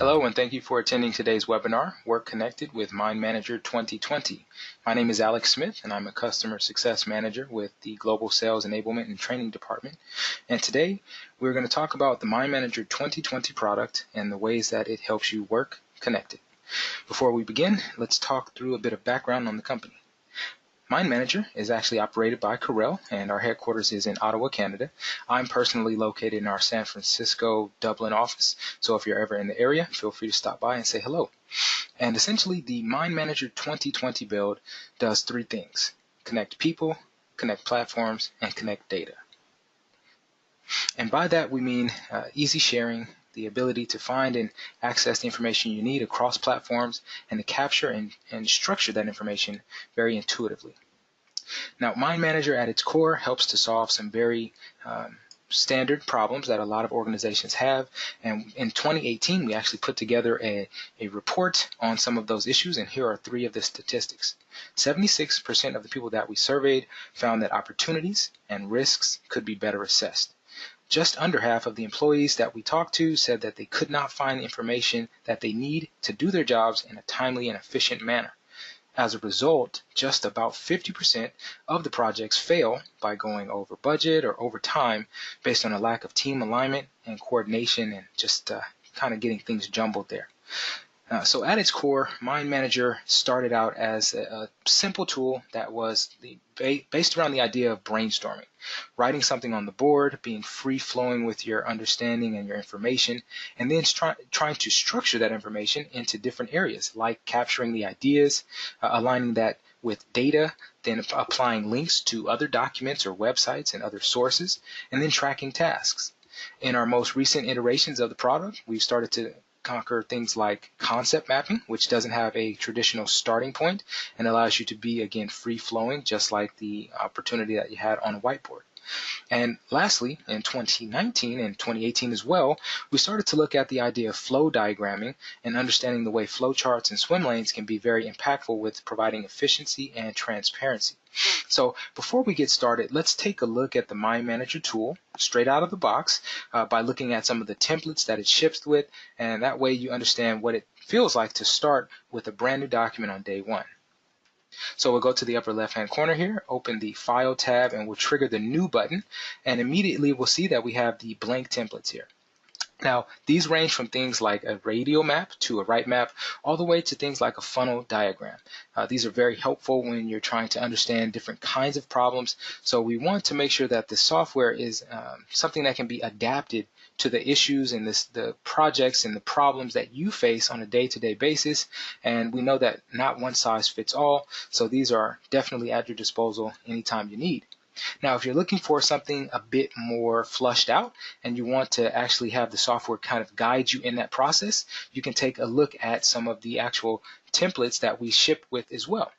Hello, and thank you for attending today's webinar, Work Connected with MindManager 2020. My name is Alex Smith, and I'm a Customer Success Manager with the Global Sales Enablement and Training Department. And today, we're going to talk about the MindManager 2020 product and the ways that it helps you work connected. Before we begin, let's talk through a bit of background on the company. MindManager is actually operated by Corel, and our headquarters is in Ottawa, Canada. I'm personally located in our San Francisco, Dublin office, so if you're ever in the area, feel free to stop by and say hello. And essentially, the MindManager 2020 build does three things: connect people, connect platforms, and connect data. And by that, we mean easy sharing, the ability to find and access the information you need across platforms, and to capture and structure that information very intuitively. Now, MindManager at its core helps to solve some very standard problems that a lot of organizations have. And in 2018, we actually put together a report on some of those issues, and here are three of the statistics. 76% of the people that we surveyed found that opportunities and risks could be better assessed. Just under half of the employees that we talked to said that they could not find the information that they need to do their jobs in a timely and efficient manner. As a result, just about 50% of the projects fail by going over budget or over time based on a lack of team alignment and coordination and just kind of getting things jumbled there. So at its core, MindManager started out as a simple tool that was based around the idea of brainstorming, writing something on the board, being free-flowing with your understanding and your information, and then trying to structure that information into different areas, like capturing the ideas, aligning that with data, then applying links to other documents or websites and other sources, and then tracking tasks. In our most recent iterations of the product, we've started to conquer things like concept mapping, which doesn't have a traditional starting point and allows you to be, again, free-flowing, just like the opportunity that you had on a whiteboard. And lastly, in 2019 and 2018 as well, we started to look at the idea of flow diagramming and understanding the way flow charts and swim lanes can be very impactful with providing efficiency and transparency. So before we get started, let's take a look at the MindManager tool straight out of the box by looking at some of the templates that it ships with, and that way you understand what it feels like to start with a brand new document on day one. So we'll go to the upper left-hand corner here, open the File tab, and we'll trigger the New button, and immediately we'll see that we have the blank templates here. Now, these range from things like a radial map to a right map, all the way to things like a funnel diagram. These are very helpful when you're trying to understand different kinds of problems. So we want to make sure that the software is something that can be adapted to the issues and the projects and the problems that you face on a day-to-day basis. And we know that not one size fits all, so these are definitely at your disposal anytime you need. Now, if you're looking for something a bit more flushed out and you want to actually have the software kind of guide you in that process, you can take a look at some of the actual templates that we ship with as well.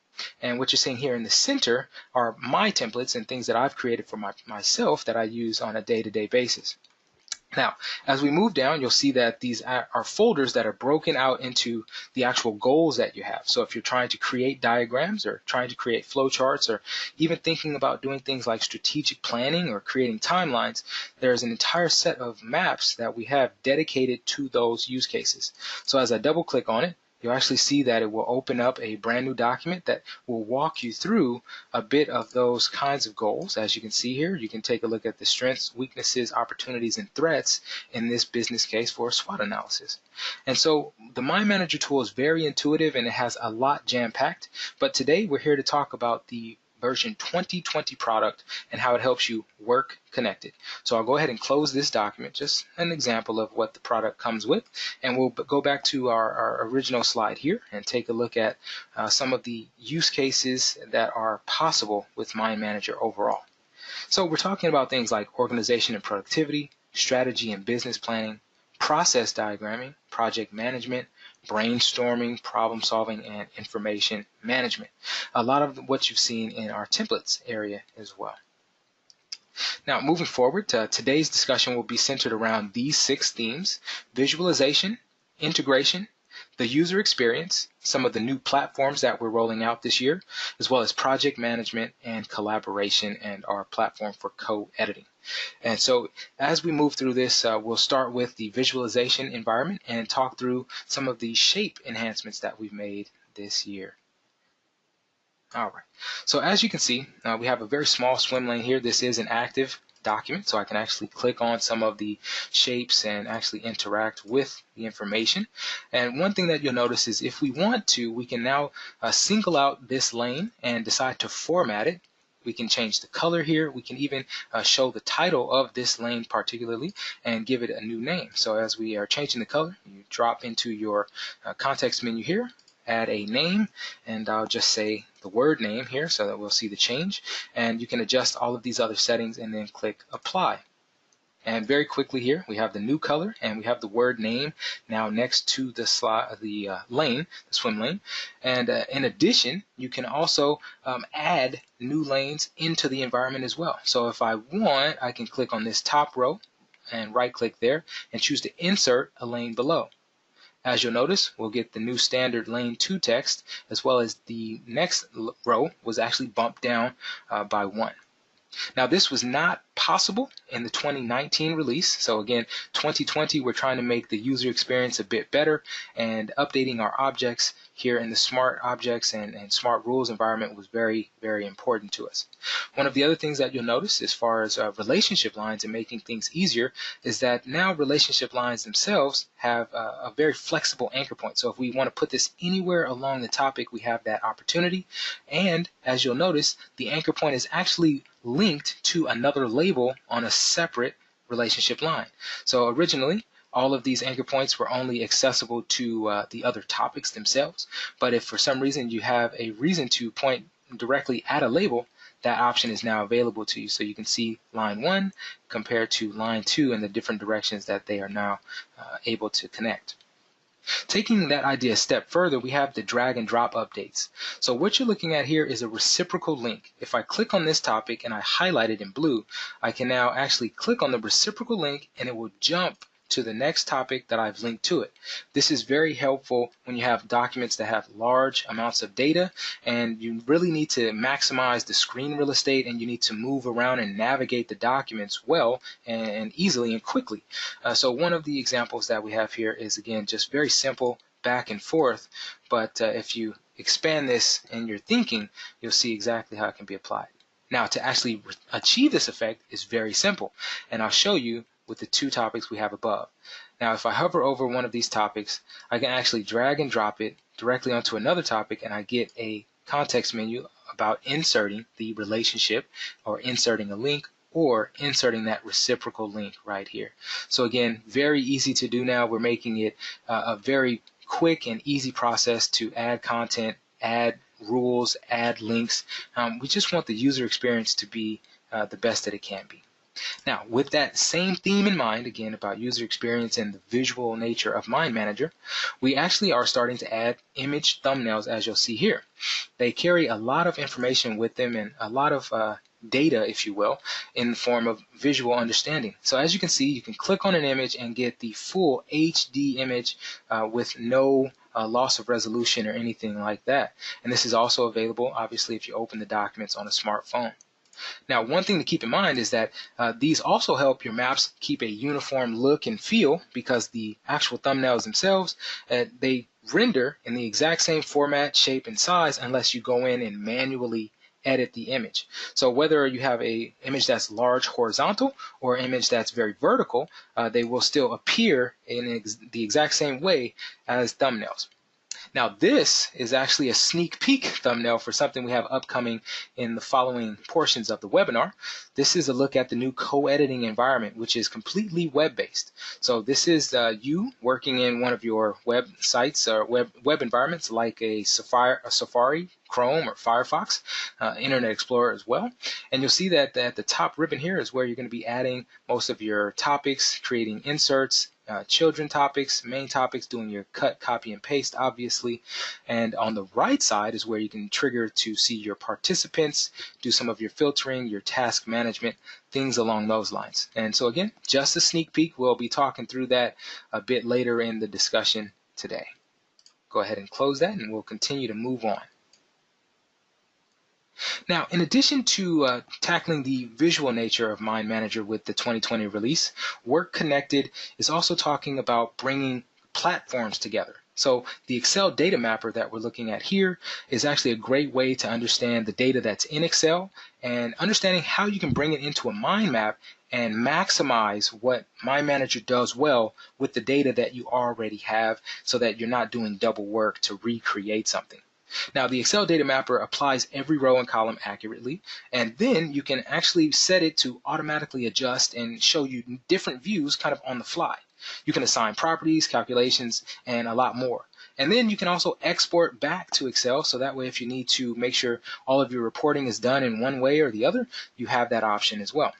And what you're seeing here in the center are my templates and things that I've created for myself that I use on a day-to-day basis. Now, as we move down, you'll see that these are folders that are broken out into the actual goals that you have. So if you're trying to create diagrams or trying to create flowcharts or even thinking about doing things like strategic planning or creating timelines, there's an entire set of maps that we have dedicated to those use cases. So as I double click on it, you'll actually see that it will open up a brand new document that will walk you through a bit of those kinds of goals. As you can see here, you can take a look at the strengths, weaknesses, opportunities, and threats in this business case for a SWOT analysis. And so the MindManager tool is very intuitive and it has a lot jam-packed, but today we're here to talk about the version 2020 product and how it helps you work connected. So I'll go ahead and close this document, just an example of what the product comes with, and we'll go back to our original slide here and take a look at some of the use cases that are possible with MindManager overall. So we're talking about things like organization and productivity, strategy and business planning, process diagramming, project management, brainstorming, problem solving, and information management. A lot of what you've seen in our templates area as well. Now, moving forward, today's discussion will be centered around these 6 themes: visualization, integration, the user experience, some of the new platforms that we're rolling out this year, as well as project management and collaboration and our platform for co-editing. And so as we move through this, we'll start with the visualization environment and talk through some of the shape enhancements that we've made this year. All right, so as you can see, we have a very small swim lane here. This is an active document, so I can actually click on some of the shapes and actually interact with the information. And one thing that you'll notice is if we want to, we can now single out this lane and decide to format it. We can change the color here. We can even show the title of this lane particularly and give it a new name. So as we are changing the color, you drop into your context menu here, add a name, and I'll just say the word name here so that we'll see the change. And you can adjust all of these other settings and then click apply. And very quickly here, we have the new color and we have the word name now next to the lane, the swim lane. And in addition, you can also add new lanes into the environment as well. So if I want, I can click on this top row and right click there and choose to insert a lane below. As you'll notice, we'll get the new standard lane 2 text, as well as the next row was actually bumped down by 1. Now, this was not possible in the 2019 release. So again, 2020, we're trying to make the user experience a bit better, and updating our objects here in the smart objects and smart rules environment was very, very important to us. One of the other things that you'll notice as far as relationship lines and making things easier is that now relationship lines themselves have a very flexible anchor point. So if we want to put this anywhere along the topic, we have that opportunity. And as you'll notice, the anchor point is actually linked to another label on a separate relationship line. So originally, all of these anchor points were only accessible to the other topics themselves. But if for some reason you have a reason to point directly at a label, that option is now available to you. So you can see line 1 compared to line 2 and the different directions that they are now able to connect. Taking that idea a step further, we have the drag and drop updates. So what you're looking at here is a reciprocal link. If I click on this topic and I highlight it in blue, I can now actually click on the reciprocal link and it will jump to the next topic that I've linked to it. This is very helpful when you have documents that have large amounts of data and you really need to maximize the screen real estate and you need to move around and navigate the documents well and easily and quickly. So one of the examples that we have here is, again, just very simple back and forth, but if you expand this in your thinking, you'll see exactly how it can be applied. Now, to actually achieve this effect is very simple, and I'll show you with the 2 topics we have above. Now, if I hover over one of these topics, I can actually drag and drop it directly onto another topic, and I get a context menu about inserting the relationship or inserting a link or inserting that reciprocal link right here. So again, very easy to do now. We're making it a very quick and easy process to add content, add rules, add links. We just want the user experience to be the best that it can be. Now, with that same theme in mind, again, about user experience and the visual nature of MindManager, we actually are starting to add image thumbnails, as you'll see here. They carry a lot of information with them and a lot of data, if you will, in the form of visual understanding. So as you can see, you can click on an image and get the full HD image with no loss of resolution or anything like that. And this is also available, obviously, if you open the documents on a smartphone. Now, one thing to keep in mind is that these also help your maps keep a uniform look and feel, because the actual thumbnails themselves, they render in the exact same format, shape, and size unless you go in and manually edit the image. So whether you have an image that's large horizontal or an image that's very vertical, they will still appear in the exact same way as thumbnails. Now, this is actually a sneak peek thumbnail for something we have upcoming in the following portions of the webinar. This is a look at the new co-editing environment, which is completely web-based. So this is you working in one of your websites or web environments like a Safari, Chrome, or Firefox, Internet Explorer as well. And you'll see that at the top ribbon here is where you're going to be adding most of your topics, creating inserts, children topics, main topics, doing your cut, copy, and paste, obviously. And on the right side is where you can trigger to see your participants, do some of your filtering, your task management, things along those lines. And so again, just a sneak peek. We'll be talking through that a bit later in the discussion today. Go ahead and close that and we'll continue to move on. Now, in addition to tackling the visual nature of MindManager with the 2020 release, Work Connected is also talking about bringing platforms together. So the Excel data mapper that we're looking at here is actually a great way to understand the data that's in Excel and understanding how you can bring it into a mind map and maximize what MindManager does well with the data that you already have so that you're not doing double work to recreate something. Now, the Excel data mapper applies every row and column accurately, and then you can actually set it to automatically adjust and show you different views kind of on the fly. You can assign properties, calculations, and a lot more. And then you can also export back to Excel, so that way if you need to make sure all of your reporting is done in one way or the other, you have that option as well.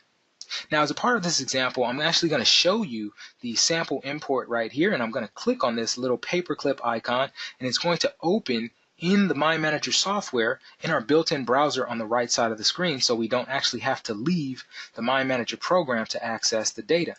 Now, as a part of this example, I'm actually going to show you the sample import right here, and I'm going to click on this little paperclip icon, and it's going to open in the MindManager software in our built-in browser on the right side of the screen, so we don't actually have to leave the MindManager program to access the data.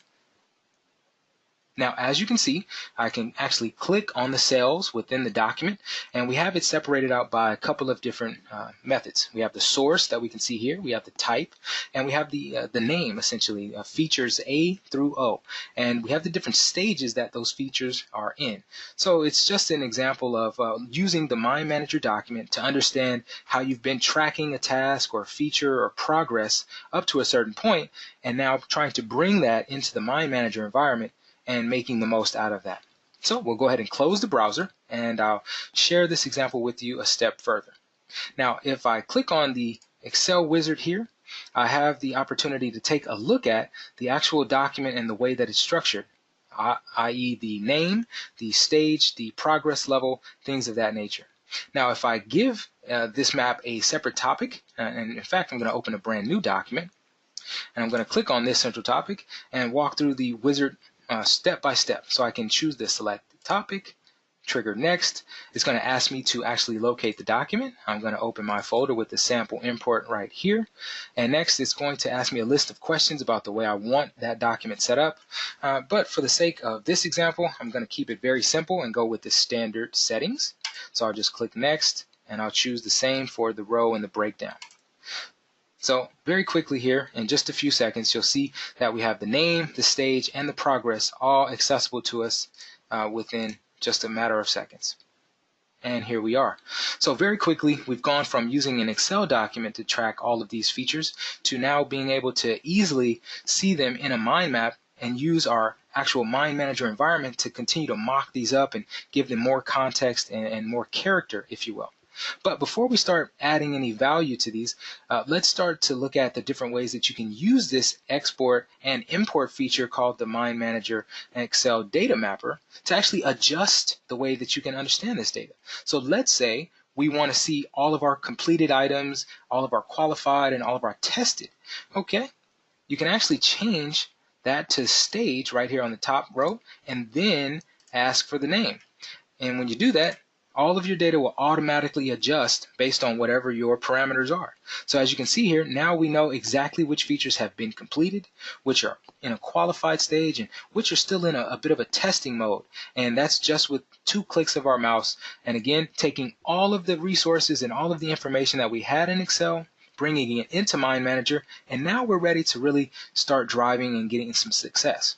Now, as you can see, I can actually click on the cells within the document, and we have it separated out by a couple of different methods. We have the source that we can see here, we have the type, and we have the name, essentially, features A through O. And we have the different stages that those features are in. So it's just an example of using the MindManager document to understand how you've been tracking a task or a feature or progress up to a certain point, and now trying to bring that into the MindManager environment and making the most out of that. So we'll go ahead and close the browser, and I'll share this example with you a step further. Now, if I click on the Excel wizard here, I have the opportunity to take a look at the actual document and the way that it's structured, i.e. the name, the stage, the progress level, things of that nature. Now, if I give this map a separate topic, and in fact, I'm going to open a brand new document, and I'm going to click on this central topic and walk through the wizard step by step. So I can choose the select topic, trigger next. It's going to ask me to actually locate the document. I'm going to open my folder with the sample import right here. And next it's going to ask me a list of questions about the way I want that document set up. But for the sake of this example, I'm going to keep it very simple and go with the standard settings. So I'll just click next, and I'll choose the same for the row and the breakdown. So very quickly here, in just a few seconds, you'll see that we have the name, the stage, and the progress all accessible to us within just a matter of seconds. And here we are. So very quickly, we've gone from using an Excel document to track all of these features to now being able to easily see them in a mind map and use our actual MindManager environment to continue to mock these up and give them more context and more character, if you will. But before we start adding any value to these, let's start to look at the different ways that you can use this export and import feature called the MindManager Excel data mapper to actually adjust the way that you can understand this data. So let's say we want to see all of our completed items, all of our qualified, and all of our tested. Okay, you can actually change that to stage right here on the top row and then ask for the name. And when you do that, all of your data will automatically adjust based on whatever your parameters are. So as you can see here, now we know exactly which features have been completed, which are in a qualified stage, and which are still in a bit of a testing mode. And that's just with 2 clicks of our mouse. And again, taking all of the resources and all of the information that we had in Excel, bringing it into MindManager, and now we're ready to really start driving and getting some success.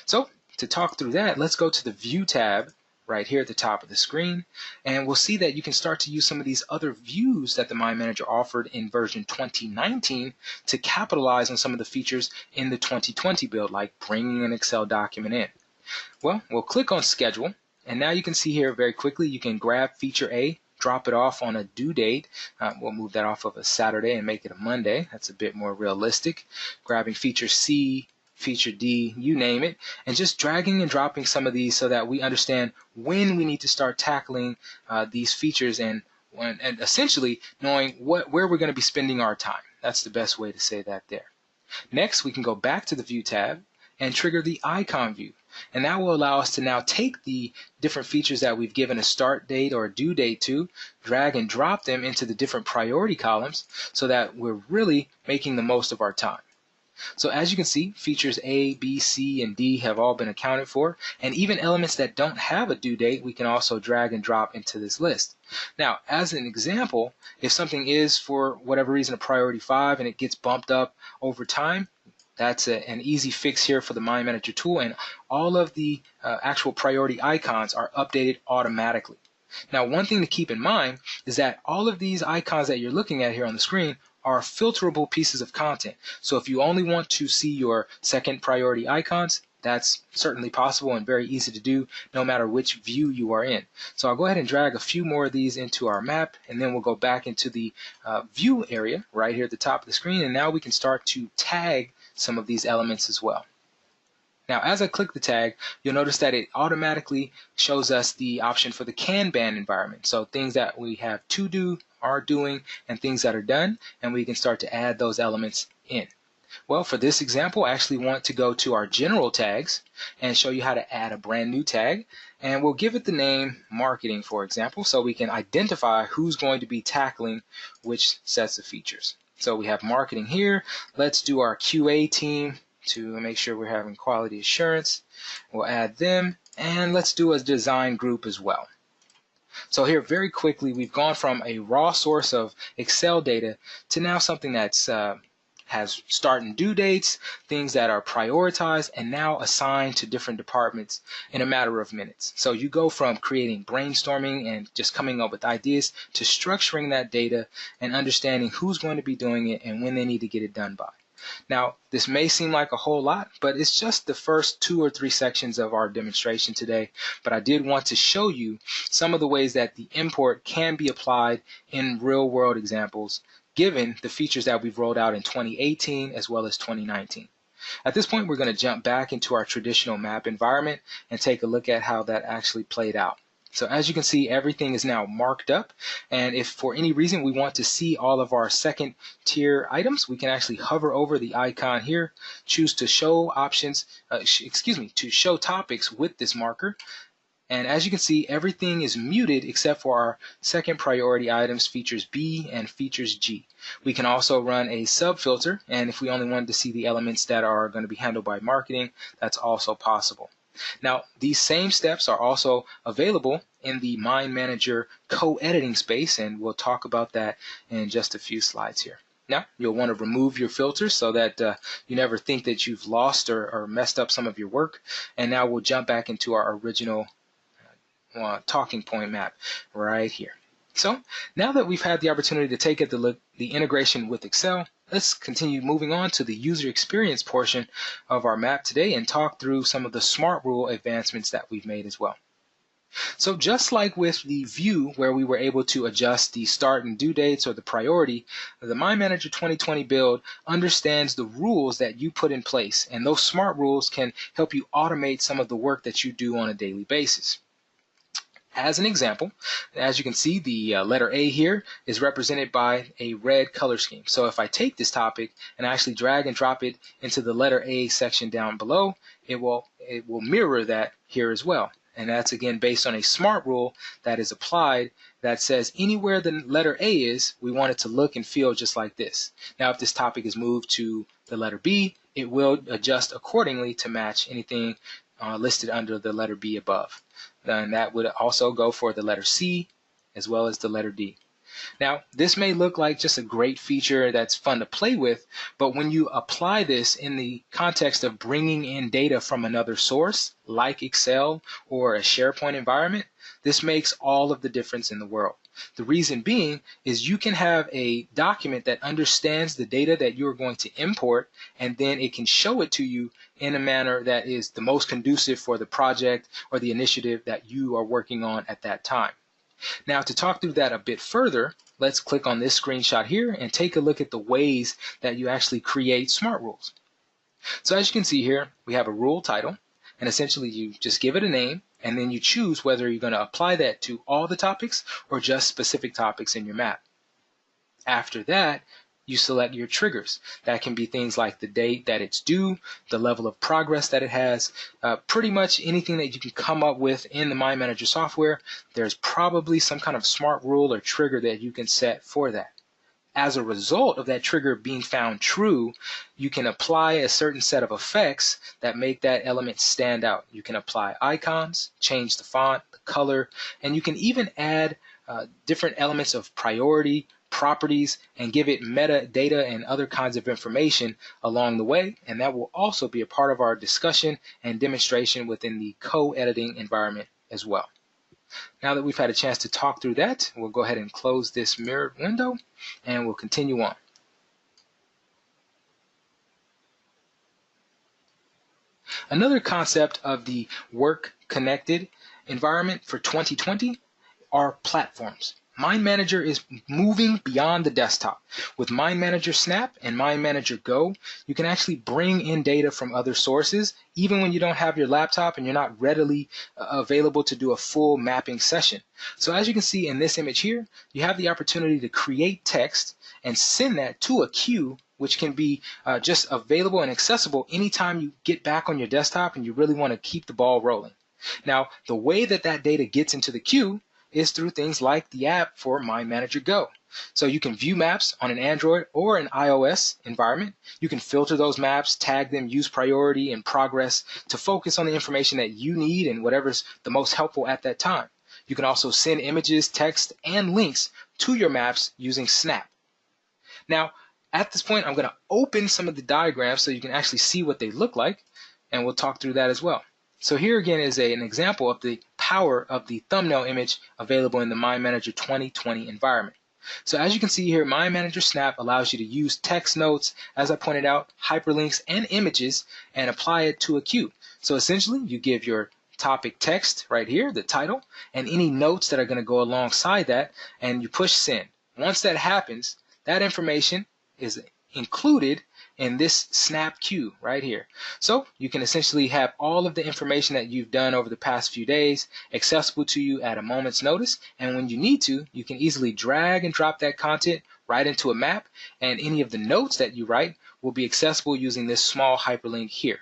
So to talk through that, let's go to the View tab right here at the top of the screen, and we'll see that you can start to use some of these other views that the MindManager offered in version 2019 to capitalize on some of the features in the 2020 build, like bringing an Excel document in. Well, we'll click on Schedule, and now you can see here very quickly you can grab feature A, drop it off on a due date. We'll move that off of a Saturday and make it a Monday. That's a bit more realistic. Grabbing feature C, feature D, you name it, and just dragging and dropping some of these so that we understand when we need to start tackling these features and essentially knowing where we're going to be spending our time. That's the best way to say that there. Next, we can go back to the View tab and trigger the icon view. And that will allow us to now take the different features that we've given a start date or a due date to, drag and drop them into the different priority columns so that we're really making the most of our time. So as you can see, features A, B, C, and D have all been accounted for, and even elements that don't have a due date, we can also drag and drop into this list. Now, as an example, if something is, for whatever reason, a priority 5 and it gets bumped up over time, that's an easy fix here for the MindManager tool, and all of the actual priority icons are updated automatically. Now, one thing to keep in mind is that all of these icons that you're looking at here on the screen are filterable pieces of content. So if you only want to see your second priority icons, that's certainly possible and very easy to do no matter which view you are in. So I'll go ahead and drag a few more of these into our map, and then we'll go back into the view area right here at the top of the screen, and now we can start to tag some of these elements as well. Now, as I click the tag, you'll notice that it automatically shows us the option for the Kanban environment. So things that we have to do, are doing, and things that are done, and we can start to add those elements in. Well, for this example, I actually want to go to our general tags and show you how to add a brand new tag, and we'll give it the name marketing, for example, so we can identify who's going to be tackling which sets of features. So we have marketing here. Let's do our QA team to make sure we're having quality assurance. We'll add them, and let's do a design group as well. So here, very quickly, we've gone from a raw source of Excel data to now something that's has start and due dates, things that are prioritized, and now assigned to different departments in a matter of minutes. So you go from creating brainstorming and just coming up with ideas to structuring that data and understanding who's going to be doing it and when they need to get it done by. Now, this may seem like a whole lot, but it's just the first 2 or 3 sections of our demonstration today. But I did want to show you some of the ways that the import can be applied in real-world examples, given the features that we've rolled out in 2018 as well as 2019. At this point, we're going to jump back into our traditional map environment and take a look at how that actually played out. So as you can see, everything is now marked up, and if for any reason we want to see all of our second tier items, we can actually hover over the icon here, choose to show options, to show topics with this marker. And as you can see, everything is muted except for our second priority items, features B and features G. We can also run a sub filter, and if we only wanted to see the elements that are going to be handled by marketing, that's also possible. Now, these same steps are also available in the MindManager co-editing space, and we'll talk about that in just a few slides here. Now, you'll want to remove your filters so that you never think that you've lost or messed up some of your work. And now we'll jump back into our original talking point map right here. So now that we've had the opportunity to take a look at the integration with Excel, let's continue moving on to the user experience portion of our map today and talk through some of the smart rule advancements that we've made as well. So just like with the view where we were able to adjust the start and due dates or the priority, the MindManager 2020 build understands the rules that you put in place, and those smart rules can help you automate some of the work that you do on a daily basis. As an example, as you can see, the letter A here is represented by a red color scheme. So if I take this topic and actually drag and drop it into the letter A section down below, it will mirror that here as well. And that's again based on a smart rule that is applied that says anywhere the letter A is, we want it to look and feel just like this. Now, if this topic is moved to the letter B, it will adjust accordingly to match anything listed under the letter B above. And that would also go for the letter C as well as the letter D. Now, this may look like just a great feature that's fun to play with, but when you apply this in the context of bringing in data from another source, like Excel or a SharePoint environment, this makes all of the difference in the world. The reason being is you can have a document that understands the data that you're going to import, and then it can show it to you in a manner that is the most conducive for the project or the initiative that you are working on at that time. Now, to talk through that a bit further, let's click on this screenshot here and take a look at the ways that you actually create smart rules. So as you can see here, we have a rule title, and essentially you just give it a name, and then you choose whether you're going to apply that to all the topics or just specific topics in your map. After that, you select your triggers. That can be things like the date that it's due, the level of progress that it has, pretty much anything that you can come up with in the MindManager software. There's probably some kind of smart rule or trigger that you can set for that. as a result of that trigger being found true, you can apply a certain set of effects that make that element stand out. You can apply icons, change the font, the color, and you can even add different elements of priority, properties, and give it metadata and other kinds of information along the way. And that will also be a part of our discussion and demonstration within the co-editing environment as well. Now that we've had a chance to talk through that, we'll go ahead and close this mirrored window and we'll continue on. Another concept of the work connected environment for 2020 are platforms. MindManager is moving beyond the desktop. With MindManager Snap and MindManager Go, you can actually bring in data from other sources, even when you don't have your laptop and you're not readily available to do a full mapping session. So as you can see in this image here, you have the opportunity to create text and send that to a queue, which can be just available and accessible anytime you get back on your desktop and you really want to keep the ball rolling. Now, the way that that data gets into the queue is through things like the app for MindManager Go. So you can view maps on an Android or an iOS environment. You can filter those maps, tag them, use priority and progress to focus on the information that you need and whatever's the most helpful at that time. You can also send images, text, and links to your maps using Snap. Now, at this point, I'm going to open some of the diagrams so you can actually see what they look like, and we'll talk through that as well. So here again is an example of the power of the thumbnail image available in the MindManager 2020 environment. So as you can see here, MindManager Snap allows you to use text notes, as I pointed out, hyperlinks, and images, and apply it to a queue. So essentially, you give your topic text right here, the title, and any notes that are going to go alongside that, and you push send. Once that happens, that information is included in this snap queue right here. So you can essentially have all of the information that you've done over the past few days accessible to you at a moment's notice, and when you need to, you can easily drag and drop that content right into a map, and any of the notes that you write will be accessible using this small hyperlink here.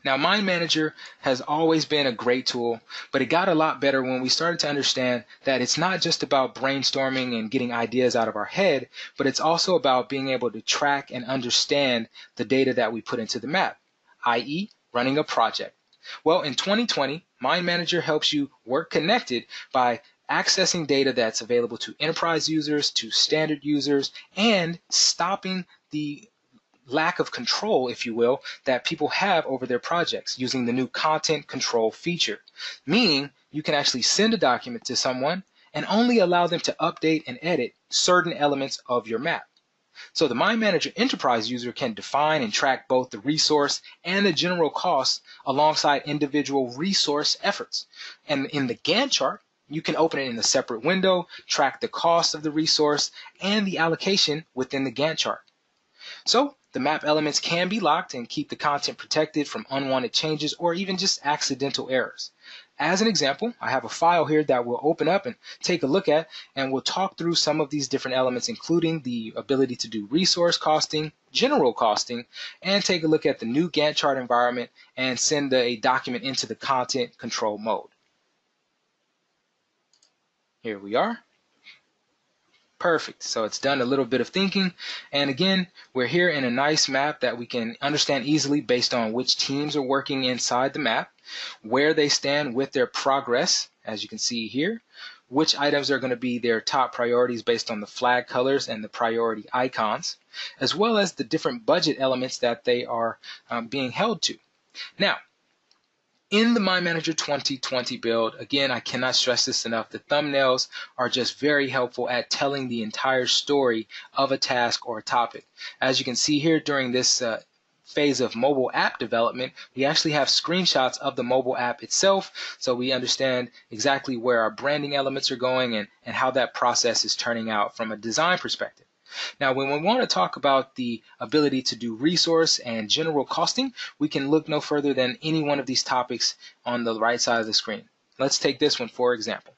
Now, MindManager has always been a great tool, but it got a lot better when we started to understand that it's not just about brainstorming and getting ideas out of our head, but it's also about being able to track and understand the data that we put into the map, i.e., running a project. Well, in 2020, MindManager helps you work connected by accessing data that's available to enterprise users, to standard users, and stopping the lack of control, if you will, that people have over their projects using the new content control feature, meaning you can actually send a document to someone and only allow them to update and edit certain elements of your map. So the MindManager Enterprise user can define and track both the resource and the general costs alongside individual resource efforts. And in the Gantt chart, you can open it in a separate window, track the cost of the resource and the allocation within the Gantt chart. So the map elements can be locked and keep the content protected from unwanted changes or even just accidental errors. As an example, I have a file here that we'll open up and take a look at, and we'll talk through some of these different elements, including the ability to do resource costing, general costing, and take a look at the new Gantt chart environment and send a document into the content control mode. Here we are. Perfect. So it's done a little bit of thinking. And again, we're here in a nice map that we can understand easily based on which teams are working inside the map, where they stand with their progress, as you can see here, which items are going to be their top priorities based on the flag colors and the priority icons, as well as the different budget elements that they are being held to. Now, in the MindManager 2020 build, again, I cannot stress this enough, the thumbnails are just very helpful at telling the entire story of a task or a topic. As you can see here during this phase of mobile app development, we actually have screenshots of the mobile app itself, so we understand exactly where our branding elements are going and how that process is turning out from a design perspective. Now, when we want to talk about the ability to do resource and general costing, we can look no further than any one of these topics on the right side of the screen. Let's take this one for example.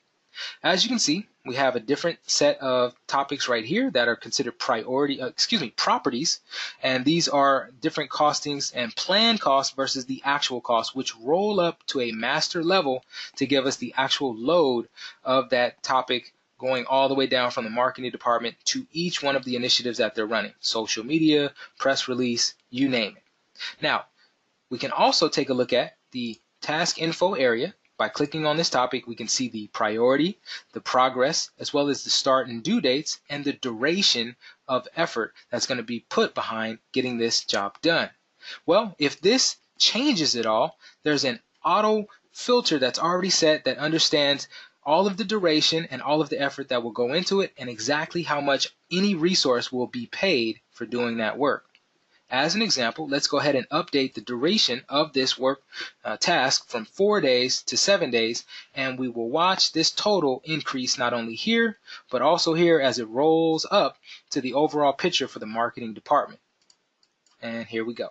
As you can see, we have a different set of topics right here that are considered properties, and these are different costings and planned costs versus the actual cost, which roll up to a master level to give us the actual load of that topic, going all the way down from the marketing department to each one of the initiatives that they're running: social media, press release, you name it. Now, we can also take a look at the task info area. By clicking on this topic, we can see the priority, the progress, as well as the start and due dates, and the duration of effort that's going to be put behind getting this job done. Well, if this changes at all, there's an auto filter that's already set that understands all of the duration and all of the effort that will go into it, and exactly how much any resource will be paid for doing that work. As an example, let's go ahead and update the duration of this work task from 4 days to 7 days, and we will watch this total increase not only here, but also here as it rolls up to the overall picture for the marketing department. And here we go.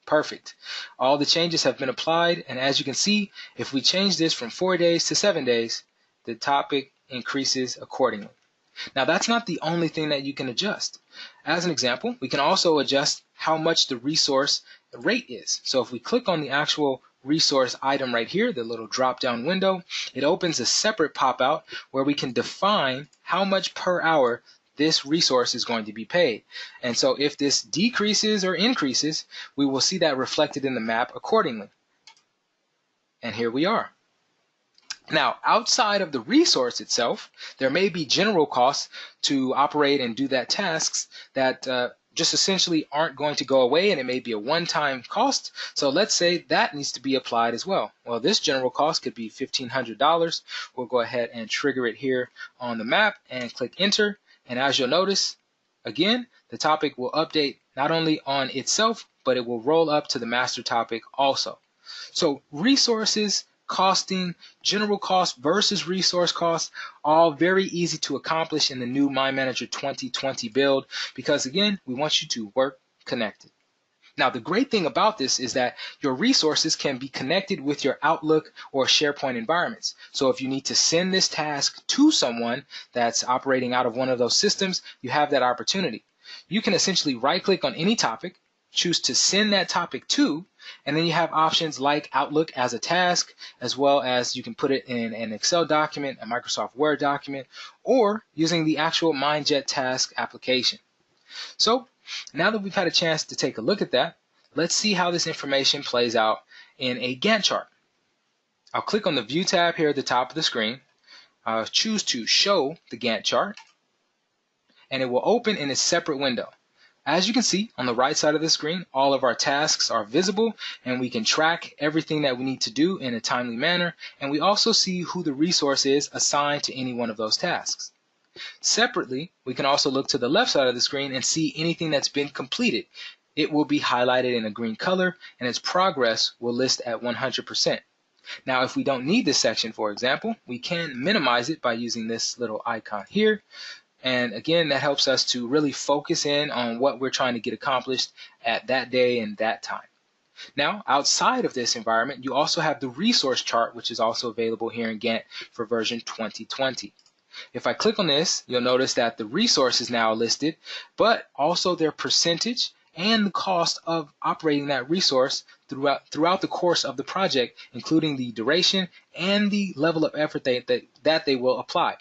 Perfect. All the changes have been applied, and as you can see, if we change this from 4 days to 7 days, the topic increases accordingly. Now, that's not the only thing that you can adjust. As an example, we can also adjust how much the resource rate is. So if we click on the actual resource item right here, the little drop-down window, it opens a separate pop-out where we can define how much per hour this resource is going to be paid. And so if this decreases or increases, we will see that reflected in the map accordingly. And here we are. Now, outside of the resource itself, there may be general costs to operate and do that tasks that just essentially aren't going to go away, and it may be a one-time cost. So let's say that needs to be applied as well. Well, this general cost could be $1,500. We'll go ahead and trigger it here on the map and click enter. And as you'll notice, again, the topic will update not only on itself, but it will roll up to the master topic also. So resources, costing, general cost versus resource cost, all very easy to accomplish in the new MindManager 2020 build, because again, we want you to work connected. Now, the great thing about this is that your resources can be connected with your Outlook or SharePoint environments. So if you need to send this task to someone that's operating out of one of those systems, you have that opportunity. You can essentially right-click on any topic, choose to send that topic to, and then you have options like Outlook as a task, as well as you can put it in an Excel document, a Microsoft Word document, or using the actual MindJet task application. So now that we've had a chance to take a look at that, let's see how this information plays out in a Gantt chart. I'll click on the View tab here at the top of the screen. I'll choose to show the Gantt chart, and it will open in a separate window. As you can see on the right side of the screen, all of our tasks are visible, and we can track everything that we need to do in a timely manner, and we also see who the resource is assigned to any one of those tasks. Separately, we can also look to the left side of the screen and see anything that's been completed. It will be highlighted in a green color, and its progress will list at 100%. Now, if we don't need this section, for example, we can minimize it by using this little icon here. And again, that helps us to really focus in on what we're trying to get accomplished at that day and that time. Now, outside of this environment, you also have the resource chart, which is also available here in Gantt for version 2020. If I click on this, you'll notice that the resource is now listed, but also their percentage and the cost of operating that resource throughout the course of the project, including the duration and the level of effort that they will apply.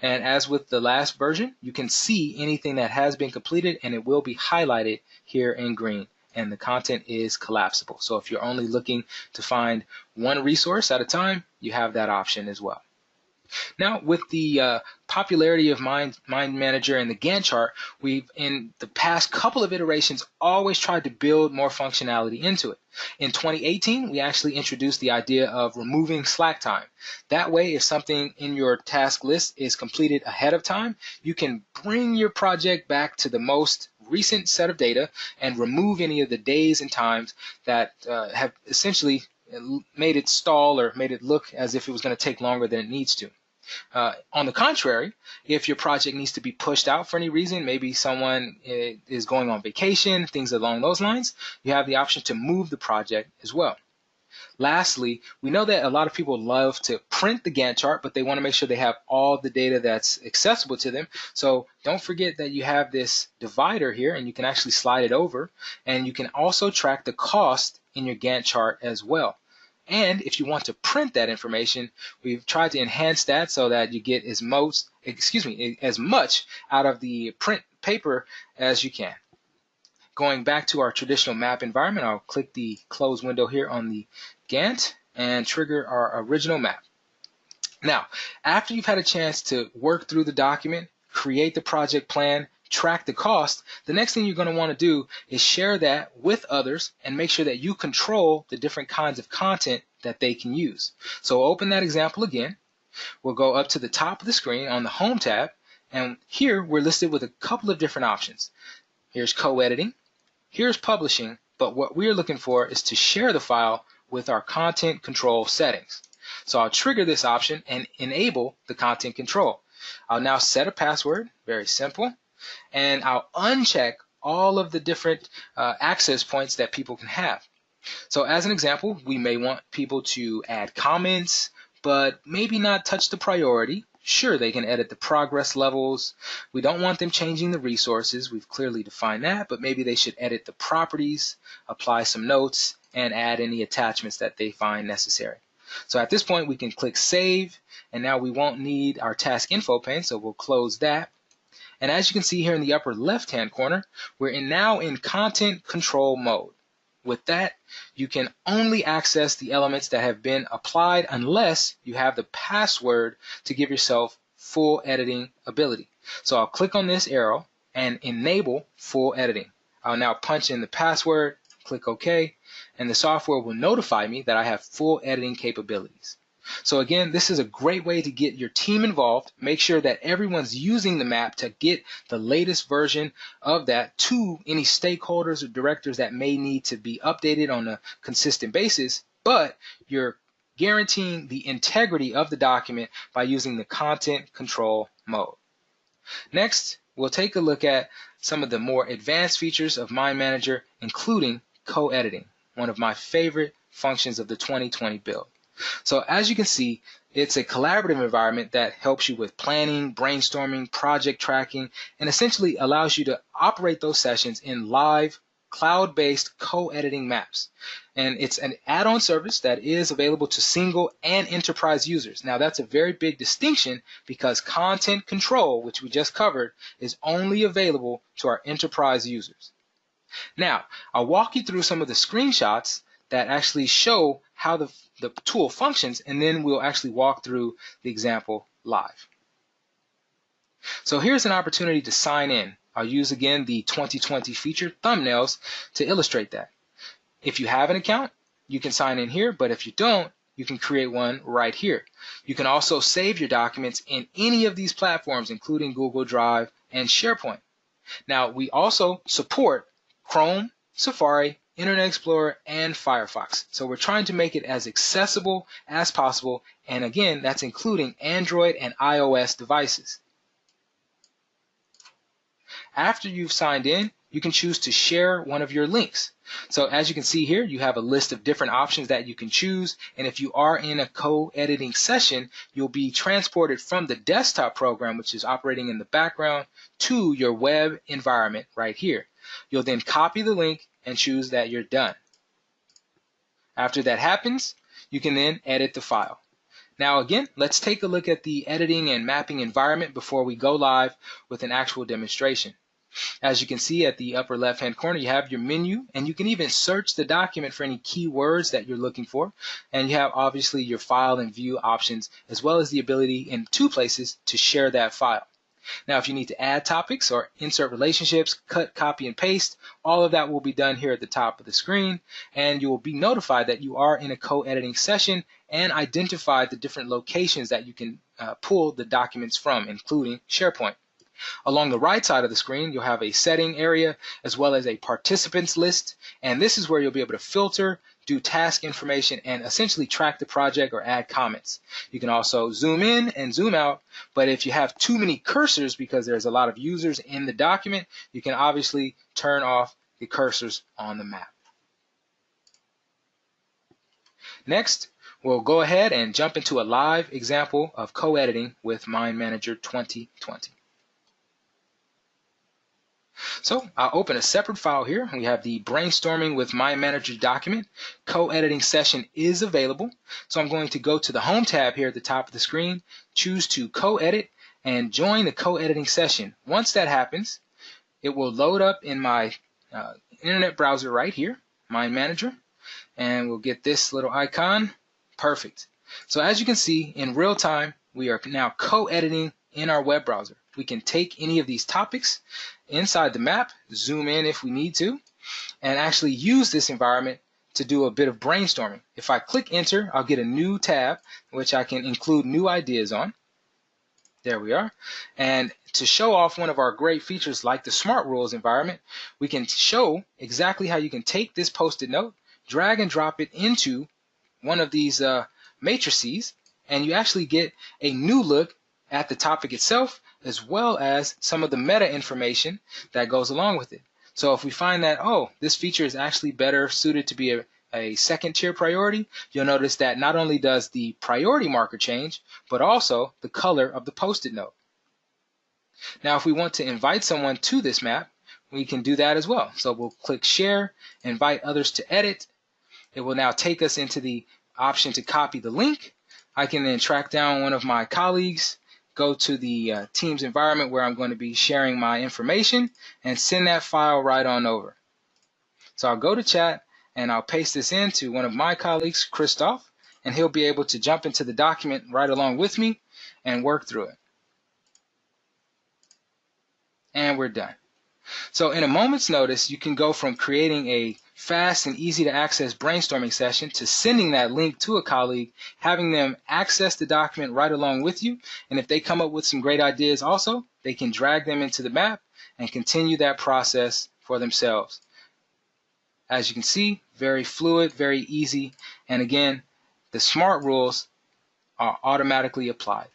And as with the last version, you can see anything that has been completed, and it will be highlighted here in green, and the content is collapsible. So if you're only looking to find one resource at a time, you have that option as well. Now, with the popularity of MindManager and the Gantt chart, we've, in the past couple of iterations, always tried to build more functionality into it. In 2018, we actually introduced the idea of removing slack time. That way, if something in your task list is completed ahead of time, you can bring your project back to the most recent set of data and remove any of the days and times that have essentially made it stall or made it look as if it was going to take longer than it needs to. On the contrary, if your project needs to be pushed out for any reason, maybe someone is going on vacation, things along those lines, you have the option to move the project as well. Lastly, we know that a lot of people love to print the Gantt chart, but they want to make sure they have all the data that's accessible to them. So don't forget that you have this divider here, and you can actually slide it over, and you can also track the cost in your Gantt chart as well. And if you want to print that information, we've tried to enhance that so that you get as much out of the print paper as you can. Going back to our traditional map environment, I'll click the close window here on the Gantt and trigger our original map. Now, after you've had a chance to work through the document, create the project plan, track the cost, the next thing you're going to want to do is share that with others and make sure that you control the different kinds of content that they can use. So open that example again. We'll go up to the top of the screen on the Home tab, and here we're listed with a couple of different options. Here's co-editing. Here's publishing, but what we're looking for is to share the file with our content control settings. So I'll trigger this option and enable the content control. I'll now set a password, very simple, and I'll uncheck all of the different access points that people can have. So as an example, we may want people to add comments, but maybe not touch the priority. Sure, they can edit the progress levels. We don't want them changing the resources. We've clearly defined that, but maybe they should edit the properties, apply some notes, and add any attachments that they find necessary. So at this point, we can click Save, and now we won't need our task info pane, so we'll close that. And as you can see here in the upper left-hand corner, we're now in content control mode. With that, you can only access the elements that have been applied unless you have the password to give yourself full editing ability. So I'll click on this arrow and enable full editing. I'll now punch in the password, click OK, and the software will notify me that I have full editing capabilities. So again, this is a great way to get your team involved. Make sure that everyone's using the map to get the latest version of that to any stakeholders or directors that may need to be updated on a consistent basis, but you're guaranteeing the integrity of the document by using the content control mode. Next, we'll take a look at some of the more advanced features of MindManager, including co-editing, one of my favorite functions of the 2020 build. So as you can see, it's a collaborative environment that helps you with planning, brainstorming, project tracking, and essentially allows you to operate those sessions in live, cloud-based co-editing maps. And it's an add-on service that is available to single and enterprise users. Now that's a very big distinction because content control, which we just covered, is only available to our enterprise users. Now, I'll walk you through some of the screenshots that actually show how the tool functions, and then we'll actually walk through the example live. So here's an opportunity to sign in. I'll use again the 2020 feature thumbnails to illustrate that. If you have an account, you can sign in here, but if you don't, you can create one right here. You can also save your documents in any of these platforms, including Google Drive and SharePoint. Now, we also support Chrome, Safari, Internet Explorer, and Firefox. So we're trying to make it as accessible as possible, and again, that's including Android and iOS devices. After you've signed in, you can choose to share one of your links. So as you can see here, you have a list of different options that you can choose, and if you are in a co-editing session, you'll be transported from the desktop program, which is operating in the background, to your web environment right here. You'll then copy the link and choose that you're done. After that happens, you can then edit the file. Now again, let's take a look at the editing and mapping environment before we go live with an actual demonstration. As you can see at the upper left-hand corner, you have your menu, and you can even search the document for any keywords that you're looking for. And you have obviously your file and view options, as well as the ability in two places to share that file. Now, if you need to add topics or insert relationships, cut, copy, and paste, all of that will be done here at the top of the screen, and you will be notified that you are in a co-editing session and identify the different locations that you can pull the documents from, including SharePoint. Along the right side of the screen, you'll have a setting area as well as a participants list, and this is where you'll be able to filter, do task information, and essentially track the project or add comments. You can also zoom in and zoom out, but if you have too many cursors because there's a lot of users in the document, you can obviously turn off the cursors on the map. Next, we'll go ahead and jump into a live example of co-editing with MindManager 2020. So I'll open a separate file here. We have the brainstorming with MindManager document. Co-editing session is available. So I'm going to go to the Home tab here at the top of the screen, choose to co-edit, and join the co-editing session. Once that happens, it will load up in my internet browser right here, MindManager, and we'll get this little icon. Perfect. So as you can see, in real time, we are now co-editing in our web browser. We can take any of these topics inside the map, zoom in if we need to, and actually use this environment to do a bit of brainstorming. If I click enter, I'll get a new tab which I can include new ideas on. There we are. And to show off one of our great features like the Smart Rules environment, we can show exactly how you can take this post-it note, drag and drop it into one of these matrices, and you actually get a new look at the topic itself, as well as some of the meta information that goes along with it. So if we find that, oh, this feature is actually better suited to be a second tier priority, you'll notice that not only does the priority marker change, but also the color of the post-it note. Now, if we want to invite someone to this map, we can do that as well. So we'll click share, invite others to edit. It will now take us into the option to copy the link. I can then track down one of my colleagues, go to the Teams environment where I'm going to be sharing my information, and send that file right on over. So I'll go to chat and I'll paste this into one of my colleagues, Christoph, and he'll be able to jump into the document right along with me and work through it. And we're done. So in a moment's notice, you can go from creating a fast and easy to access brainstorming session to sending that link to a colleague, having them access the document right along with you. And if they come up with some great ideas also, they can drag them into the map and continue that process for themselves. As you can see, very fluid, very easy. And again, the Smart Rules are automatically applied.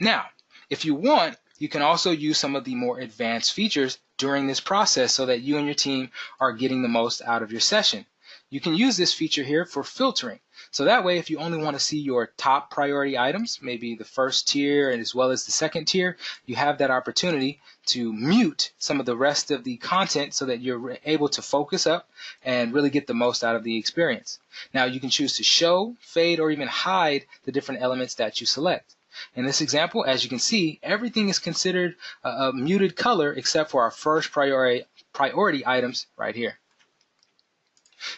Now, if you want, you can also use some of the more advanced features during this process so that you and your team are getting the most out of your session. You can use this feature here for filtering. So that way, if you only want to see your top priority items, maybe the first tier and as well as the second tier, you have that opportunity to mute some of the rest of the content so that you're able to focus up and really get the most out of the experience. Now, you can choose to show, fade, or even hide the different elements that you select. In this example, as you can see, everything is considered a muted color except for our first priority items right here.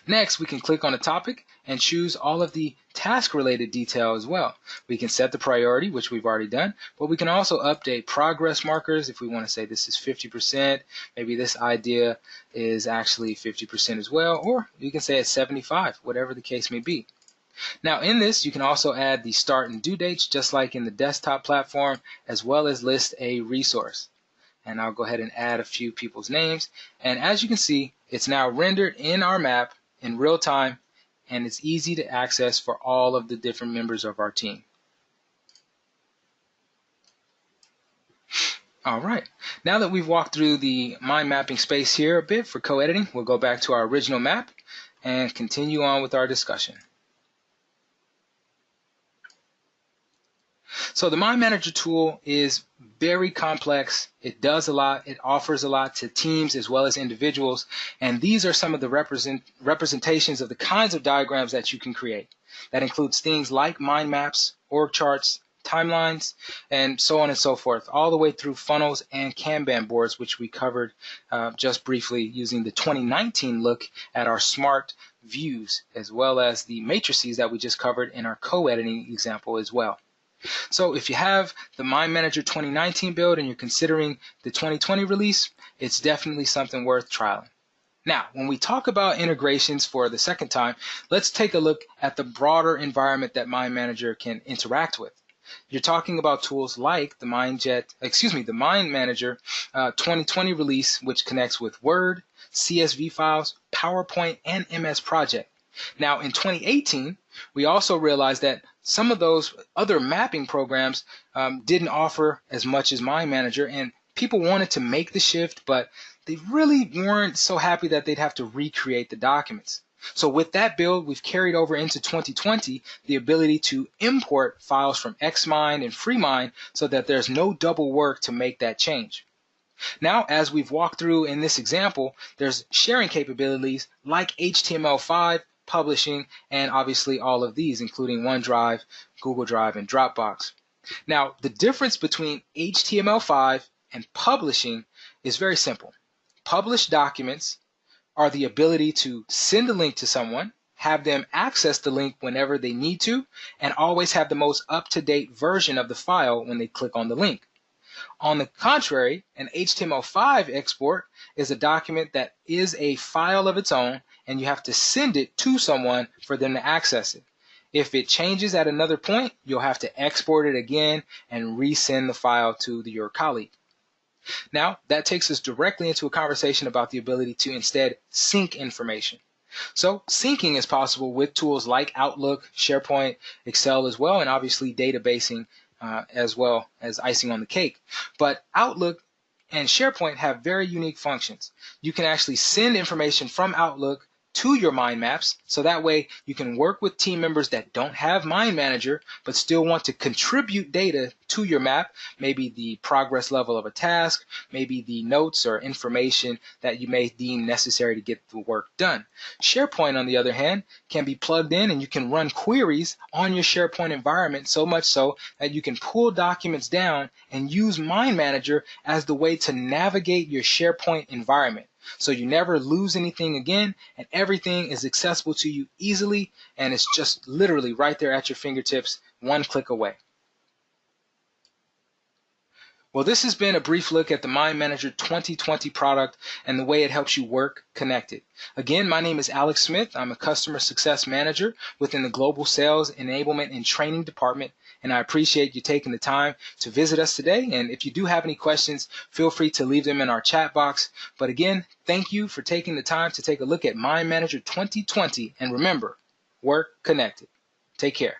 Next, we can click on a topic and choose all of the task-related detail as well. We can set the priority, which we've already done, but we can also update progress markers if we want to say this is 50%, maybe this idea is actually 50% as well, or you can say it's 75, whatever the case may be. Now in this, you can also add the start and due dates, just like in the desktop platform, as well as list a resource. And I'll go ahead and add a few people's names. And as you can see, it's now rendered in our map in real time, and it's easy to access for all of the different members of our team. All right, now that we've walked through the mind mapping space here a bit for co-editing, we'll go back to our original map and continue on with our discussion. So the MindManager tool is very complex. It does a lot. It offers a lot to teams as well as individuals. And these are some of the representations of the kinds of diagrams that you can create. That includes things like mind maps, org charts, timelines, and so on and so forth, all the way through funnels and Kanban boards, which we covered just briefly using the 2019 look at our smart views, as well as the matrices that we just covered in our co-editing example as well. So if you have the MindManager 2019 build and you're considering the 2020 release, it's definitely something worth trialing. Now, when we talk about integrations for the second time, let's take a look at the broader environment that MindManager can interact with. You're talking about tools like the MindManager 2020 release, which connects with Word, CSV files, PowerPoint, and MS Project. Now, in 2018, we also realized that some of those other mapping programs didn't offer as much as MindManager, and people wanted to make the shift, but they really weren't so happy that they'd have to recreate the documents. So with that build, we've carried over into 2020 the ability to import files from Xmind and FreeMind so that there's no double work to make that change. Now, as we've walked through in this example, there's sharing capabilities like HTML5, publishing, and obviously all of these, including OneDrive, Google Drive, and Dropbox. Now, the difference between HTML5 and publishing is very simple. Published documents are the ability to send a link to someone, have them access the link whenever they need to, and always have the most up-to-date version of the file when they click on the link. On the contrary, an HTML5 export is a document that is a file of its own, and you have to send it to someone for them to access it. If it changes at another point, you'll have to export it again and resend the file to your colleague. Now, that takes us directly into a conversation about the ability to instead sync information. So syncing is possible with tools like Outlook, SharePoint, Excel as well, and obviously databasing as well as icing on the cake. But Outlook and SharePoint have very unique functions. You can actually send information from Outlook to your mind maps, so that way you can work with team members that don't have MindManager but still want to contribute data to your map, maybe the progress level of a task, maybe the notes or information that you may deem necessary to get the work done. SharePoint, on the other hand, can be plugged in and you can run queries on your SharePoint environment, so much so that you can pull documents down and use MindManager as the way to navigate your SharePoint environment. So you never lose anything again, and everything is accessible to you easily, and it's just literally right there at your fingertips, one click away. Well, this has been a brief look at the MindManager 2020 product and the way it helps you work connected. Again, my name is Alex Smith. I'm a customer success manager within the Global Sales Enablement and Training Department, and I appreciate you taking the time to visit us today. And if you do have any questions, feel free to leave them in our chat box. But again, thank you for taking the time to take a look at MindManager 2020, and remember, work connected. Take care.